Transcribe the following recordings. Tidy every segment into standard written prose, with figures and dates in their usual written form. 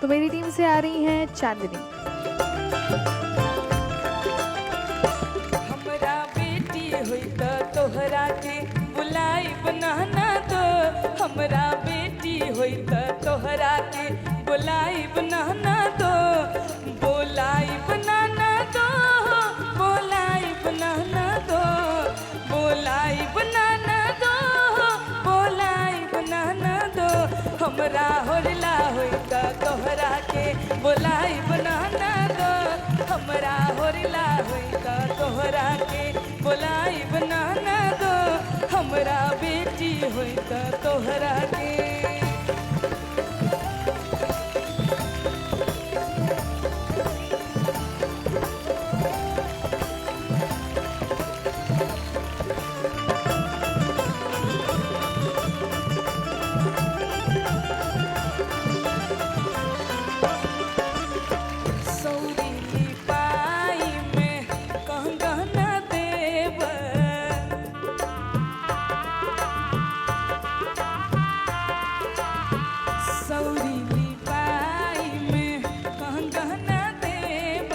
तो मेरी टीम से आ रही हैं चांदनी। हमरा बेटी हुई तो तोहरा के बुलाई बनाना दो। हमरा बेटी हुई तो तोहरा के बुलाई बनाना दो। बोलाई बनाना दो, बोलाई बनाना दो, बोलाई बनाना दो, बोलाई बनाना दो। हमरा होरला हुई तो तोहरा के बोलाई बनाना दो। हमरा होरला हुई तो तोहरा के बोलाई बनाना दो। हमरा बेटी हुई तो तोहरा के सौरीली पाई में कंगना देव। सौरीली पाई में कंगना देव।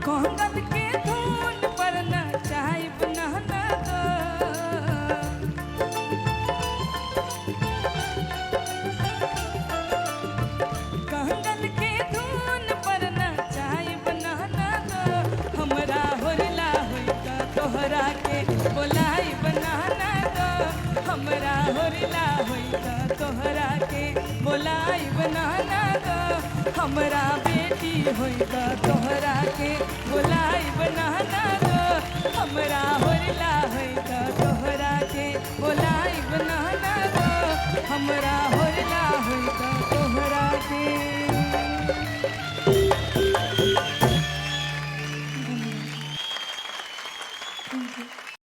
कंगन के धुन पर नचाई बनाना दो। कंगन के धुन पर नचाई बनाना दो। हमरा होरला हुई तो तोहरा के बोलाई बनाना दो। हमरा होरला हुई तो तोहरा के बोलाई बनाना दो। हमरा बेटी हुई तो तोहरा के बोलाई बनाना दो। हमरा होरला हुई तो तोहरा के बोलाई